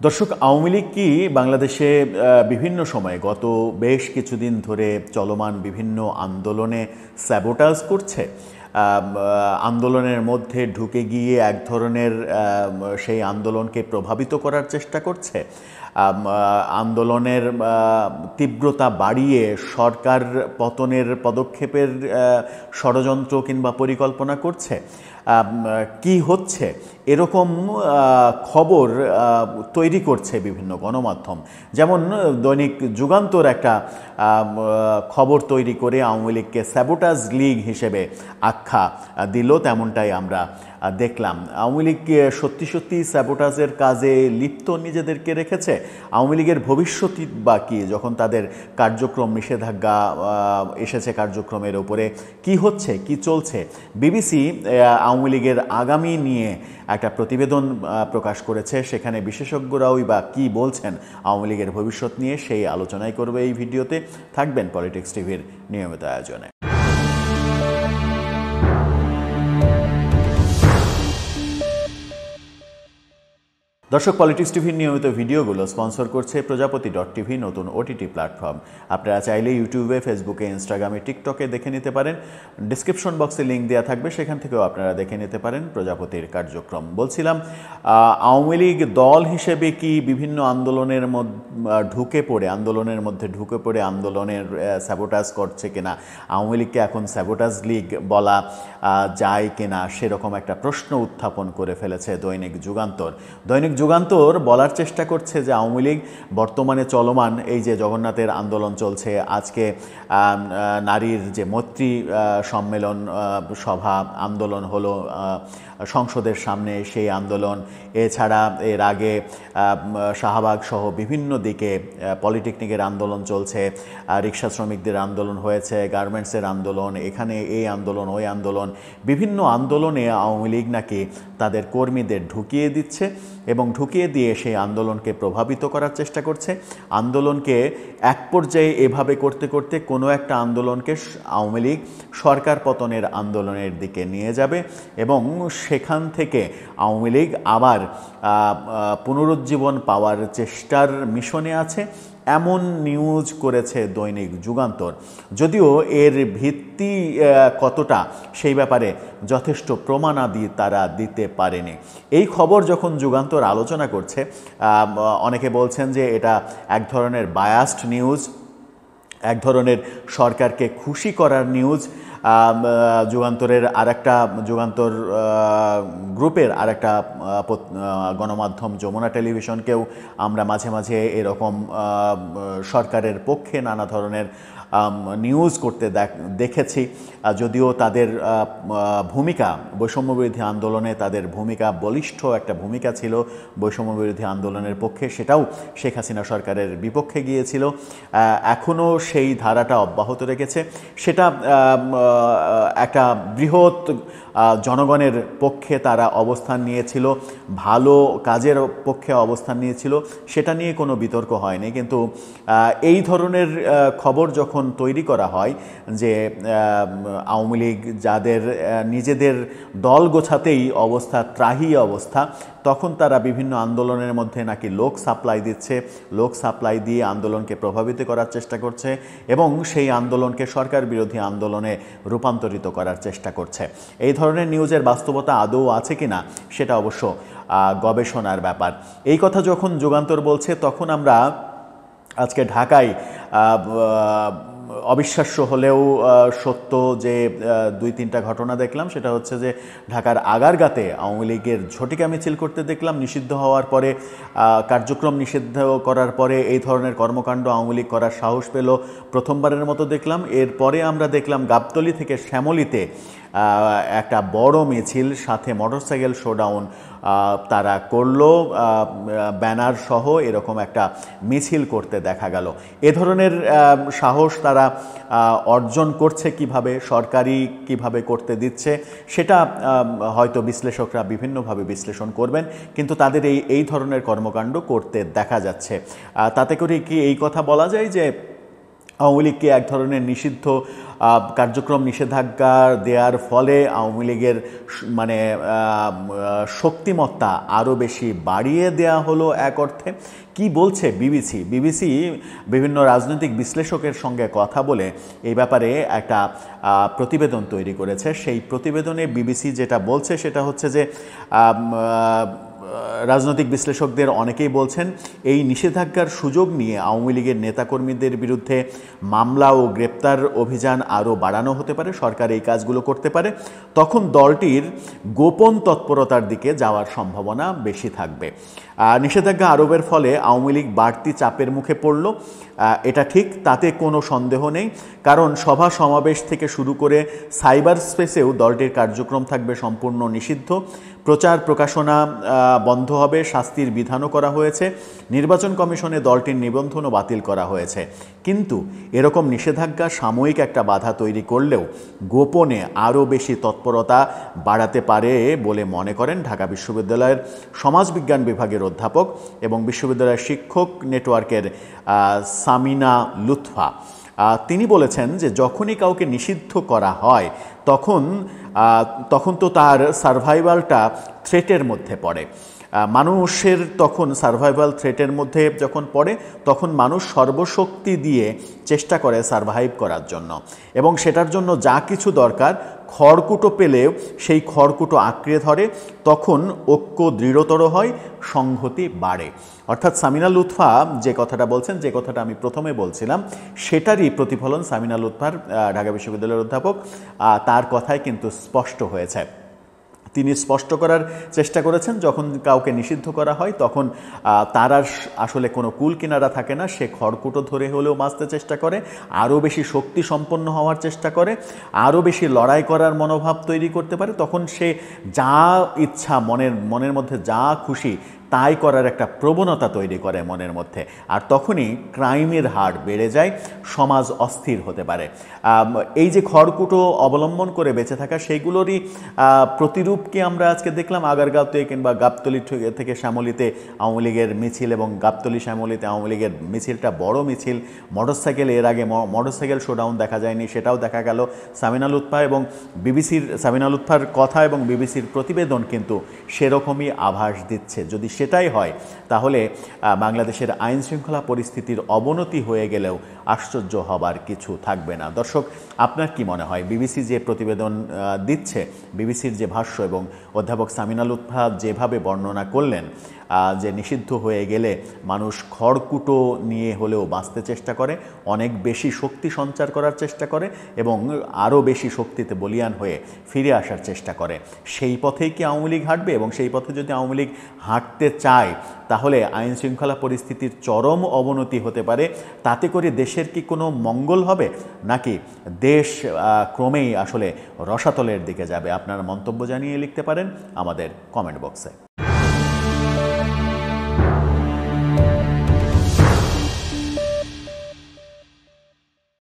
দর্শক, আওয়ামী লীগ কি বাংলাদেশে বিভিন্ন সময়ে গত বেশ কিছুদিন ধরে চলমান বিভিন্ন আন্দোলনে স্যাবোটাজ করছে? আন্দোলনের মধ্যে ঢুকে গিয়ে এক ধরনের সেই আন্দোলনকে প্রভাবিত করার চেষ্টা করছে, আন্দোলনের তীব্রতা বাড়িয়ে সরকার পতনের পদক্ষেপের ষড়যন্ত্র কিংবা পরিকল্পনা করছে। কি হচ্ছে এরকম খবর তৈরি করছে বিভিন্ন গণমাধ্যম। যেমন দৈনিক যুগান্তর একটা খবর তৈরি করে আওয়ামী লীগকে স্যাবোটাজ লীগ হিসেবে আখ্যা দিল, তেমনটাই আমরা দেখলাম। আওয়ামী লীগ সত্যি সত্যি স্যাবোটাজের কাজে লিপ্ত নিজেদেরকে রেখেছে? আওয়ামী লীগের ভবিষ্যৎ বা কী, যখন তাদের কার্যক্রম নিষেধাজ্ঞা এসেছে কার্যক্রমের ওপরে? কি হচ্ছে, কি চলছে? বিবিসি আওয়ামী লীগের আগামী নিয়ে একটা প্রতিবেদন প্রকাশ করেছে। সেখানে বিশেষজ্ঞরাই বা কী বলছেন আওয়ামী লীগের ভবিষ্যৎ নিয়ে, সেই আলোচনাই করবে এই ভিডিওতে। থাকবেন পলিটিক্স টিভির নিয়মিত আয়োজনে। দর্শক, পলিটিক্স টিভির নিয়মিত ভিডিওগুলো স্পন্সর করছে প্রজাপতি.টিভি, নতুন ওটিটি প্ল্যাটফর্ম। আপনারা চাইলে ইউটিউবে, ফেসবুকে, ইনস্টাগ্রামে, টিকটকে দেখে নিতে পারেন। ডিসক্রিপশন বক্সে লিঙ্ক দেওয়া থাকবে, সেখান থেকেও আপনারা দেখে নিতে পারেন প্রজাপতির কার্যক্রম। বলছিলাম, আওয়ামী লীগ দল হিসেবে কি বিভিন্ন আন্দোলনের মধ্যে ঢুকে পড়ে আন্দোলনের স্যাবোটাজ করছে কিনা, আওয়ামী লীগকে এখন স্যাবোটাজ লীগ বলা যায় কিনা, সেরকম একটা প্রশ্ন উত্থাপন করে ফেলেছে দৈনিক যুগান্তর। দৈনিক যুগান্তর বলার চেষ্টা করছে যে আওয়ামী লীগ বর্তমানে চলমান এই যে জগন্নাথের আন্দোলন চলছে, আজকে নারীর যে মৈত্রী সম্মেলন সভা আন্দোলন হলো সংসদের সামনে, সেই আন্দোলন, এছাড়া এর আগে শাহবাগ সহ বিভিন্ন দিকে পলিটেকনিকের আন্দোলন চলছে, রিক্সা শ্রমিকদের আন্দোলন হয়েছে, গার্মেন্টসের আন্দোলন, এখানে এই আন্দোলন ওই আন্দোলন, বিভিন্ন আন্দোলনে আওয়ামী লীগ নাকি তাদের কর্মীদের ঢুকিয়ে দিচ্ছে এবং ঢুকিয়ে দিয়ে সেই আন্দোলনকে প্রভাবিত করার চেষ্টা করছে। আন্দোলনকে এক পর্যায়ে এভাবে করতে করতে কোনো একটা আন্দোলনকে আওয়ামী লীগ সরকার পতনের আন্দোলনের দিকে নিয়ে যাবে এবং সেখান থেকে আওয়ামী লীগ আবার পুনরুজ্জীবন পাওয়ার চেষ্টার মিশনে আছে, এমন নিউজ করেছে দৈনিক যুগান্তর। যদিও এর ভিত্তি কতটা, সেই ব্যাপারে যথেষ্ট প্রমাণাদি তারা দিতে পারেনি। এই খবর যখন যুগান্তর আলোচনা করছে, অনেকে বলছেন যে এটা এক ধরনের বায়াসড নিউজ, এক ধরনের সরকারকে খুশি করার নিউজ। যুগান্তর গ্রুপের আরেকটা গণমাধ্যম যমুনা টেলিভিশনকেও আমরা মাঝে মাঝে এরকম সরকারের পক্ষে নানা ধরনের নিউজ করতে দেখেছি। যদিও তাদের ভূমিকা বৈষম্যবিরোধী আন্দোলনে, তাদের ভূমিকা বলিষ্ঠ একটা ভূমিকা ছিল বৈষম্যবিরোধী আন্দোলনের পক্ষে, সেটাও শেখ হাসিনা সরকারের বিপক্ষে গিয়েছিল, এখনও সেই ধারাটা অব্যাহত রেখেছে। সেটা একটা বৃহৎ জনগণের পক্ষে তারা অবস্থান নিয়েছিল, ভালো কাজের পক্ষে অবস্থান নিয়েছিল, সেটা নিয়ে কোনো বিতর্ক হয়নি। কিন্তু এই ধরনের খবর যখন তৈরি করা হয় যে আওয়ামী লীগ যাদের নিজেদের দল গোছাতেই অবস্থা ত্রাহি অবস্থা, তখন তারা বিভিন্ন আন্দোলনের মধ্যে নাকি লোক সাপ্লাই দিচ্ছে, লোক সাপ্লাই দিয়ে আন্দোলনকে প্রভাবিত করার চেষ্টা করছে এবং সেই আন্দোলনকে সরকার বিরোধী আন্দোলনে রূপান্তরিত করার চেষ্টা করছে। এই ধরনের নিউজের বাস্তবতা আদৌ আছে কিনা সেটা অবশ্য গবেষণার ব্যাপার। এই কথা যখন যুগান্তর বলছে, তখন আমরা আজকে ঢাকায় অবিশ্বাস্য হলেও সত্য যে দুই তিনটা ঘটনা দেখলাম। সেটা হচ্ছে যে ঢাকার আগারগাঁতে আওয়ামী লীগের ঝটিকা মিছিল করতে দেখলাম। নিষিদ্ধ হওয়ার পরে, কার্যক্রম নিষিদ্ধ করার পরে এই ধরনের কর্মকাণ্ড আওয়ামী লীগ করার সাহস পেল প্রথমবারের মতো দেখলাম। এরপরে আমরা দেখলাম গাবতলী থেকে শ্যামলীতে একটা বড় মিছিল, সাথে মোটরসাইকেল শোডাউন তারা করলো, ব্যানার সহ এরকম একটা মিছিল করতে দেখা গেল। এ ধরনের সাহস তারা অর্জন করছে কিভাবে, সরকারি কিভাবে করতে দিচ্ছে, সেটা হয়তো বিশ্লেষকরা বিভিন্নভাবে বিশ্লেষণ করবেন, কিন্তু তাদের এই ধরনের কর্মকাণ্ড করতে দেখা যাচ্ছে। তাতে করে কি এই কথা বলা যায় যে আওয়ামী লীগকে এক ধরনের নিষিদ্ধ কার্যক্রম নিষেধাজ্ঞা দেওয়ার ফলে আওয়ামী লীগের মানে শক্তিমত্তা আরও বেশি বাড়িয়ে দেয়া হলো এক অর্থে। কি বলছে বিবিসি? বিবিসি বিভিন্ন রাজনৈতিক বিশ্লেষকের সঙ্গে কথা বলে এই ব্যাপারে একটা প্রতিবেদন তৈরি করেছে। সেই প্রতিবেদনে বিবিসি যেটা বলছে সেটা হচ্ছে যে রাজনৈতিক বিশ্লেষকদের অনেকেই বলছেন এই নিষেধাজ্ঞার সুযোগ নিয়ে আওয়ামী লীগের নেতাকর্মীদের বিরুদ্ধে মামলা ও গ্রেপ্তার অভিযান আরও বাড়ানো হতে পারে, সরকার এই কাজগুলো করতে পারে। তখন দলটির গোপন তৎপরতার দিকে যাওয়ার সম্ভাবনা বেশি থাকবে। নিষেধাজ্ঞা আরোপের ফলে আওয়ামী লীগ বাড়তি চাপের মুখে পড়ল, এটা ঠিক, তাতে কোনো সন্দেহ নেই। কারণ সভা সমাবেশ থেকে শুরু করে সাইবার স্পেসেও দলটির কার্যক্রম থাকবে সম্পূর্ণ নিষিদ্ধ। প্রচার প্রকাশনা বন্ধ হবে, শাস্তির বিধানও করা হয়েছে। নির্বাচন কমিশনে দলটির নিবন্ধনও বাতিল করা হয়েছে। কিন্তু এরকম নিষেধাজ্ঞা সাময়িক একটা বাধা তৈরি করলেও গোপনে আরও বেশি তৎপরতা বাড়াতে পারে বলে মনে করেন ঢাকা বিশ্ববিদ্যালয়ের সমাজবিজ্ঞান বিভাগের অধ্যাপক এবং বিশ্ববিদ্যালয়ের শিক্ষক নেটওয়ার্কের সামিনা লুৎফা। তিনি বলেছেন যে যখনই কাউকে নিষিদ্ধ করা হয় তখন তো তার সার্ভাইভালটা থ্রেটের মধ্যে পড়ে। মানুষের তখন সার্ভাইভাল থ্রেটের মধ্যে যখন পড়ে তখন মানুষ সর্বশক্তি দিয়ে চেষ্টা করে সার্ভাইভ করার জন্য, এবং সেটার জন্য যা কিছু দরকার খড়কুটো পেলেও সেই খড়কুটো আঁকড়ে ধরে। তখন ঐক্য দৃঢ়তর হয়, সংহতি বাড়ে। অর্থাৎ সামিনা লুৎফা যে কথাটা বলছেন, যে কথাটা আমি প্রথমে বলছিলাম, সেটারই প্রতিফলন সামিনা লুৎফার, ঢাকা বিশ্ববিদ্যালয়ের অধ্যাপক, তার কথায় কিন্তু স্পষ্ট হয়েছে। তিনি স্পষ্ট করার চেষ্টা করেছেন যখন কাউকে নিষিদ্ধ করা হয় তখন তার আর আসলে কোনো কুল কিনারা থাকে না, সে খড়কুটো ধরে হলেও বাঁচতে চেষ্টা করে, আরও বেশি শক্তি সম্পন্ন হওয়ার চেষ্টা করে, আরও বেশি লড়াই করার মনোভাব তৈরি করতে পারে। তখন সে যা ইচ্ছা মনের মধ্যে যা খুশি তাই করার একটা প্রবণতা তৈরি করে মনের মধ্যে, আর তখনই ক্রাইমের হার বেড়ে যায়, সমাজ অস্থির হতে পারে। এই যে খড়কুটো অবলম্বন করে বেঁচে থাকা, সেইগুলোরই প্রতিরূপকে আমরা আজকে দেখলাম আগারগাঁওতে কিংবা গাবতলী থেকে শ্যামলীতে আওয়ামী লীগের মিছিল, এবং গাবতলী শ্যামলীতে আওয়ামী লীগের মিছিলটা বড় মিছিল, মোটরসাইকেল, এর আগে মোটরসাইকেল শোডাউন দেখা যায়নি, সেটাও দেখা গেল। সামিনা লুৎফা এবং সামিনা লুৎফার কথা এবং বিবিসির প্রতিবেদন কিন্তু সেরকমই আভাস দিচ্ছে। যদি সেটাই হয় তাহলে বাংলাদেশের আইন শৃঙ্খলা পরিস্থিতির অবনতি হয়ে গেলেও আশ্চর্য হবার কিছু থাকবে না। দর্শক, আপনার কি মনে হয় বিবিসি যে প্রতিবেদন দিচ্ছে, বিবিসির যে ভাষ্য এবং অধ্যাপক সামিনা লুৎফা যেভাবে বর্ণনা করলেন যে নিষিদ্ধ হয়ে গেলে মানুষ খড়কুটো নিয়ে হলেও বাঁচতে চেষ্টা করে, অনেক বেশি শক্তি সঞ্চার করার চেষ্টা করে এবং আরও বেশি শক্তিতে বলীয়ান হয়ে ফিরে আসার চেষ্টা করে, সেই পথেই কি আওয়ামী লীগ হাঁটবে? এবং সেই পথে যদি আওয়ামী লীগ হাঁটতে চায় তাহলে আইন শৃঙ্খলা পরিস্থিতির চরম অবনতি হতে পারে। তাতে করে দেশের কি কোনো মঙ্গল হবে, নাকি দেশ ক্রমেই আসলে রসাতলের দিকে যাবে? আপনার মন্তব্য জানিয়ে লিখতে পারেন আমাদের কমেন্ট বক্সে।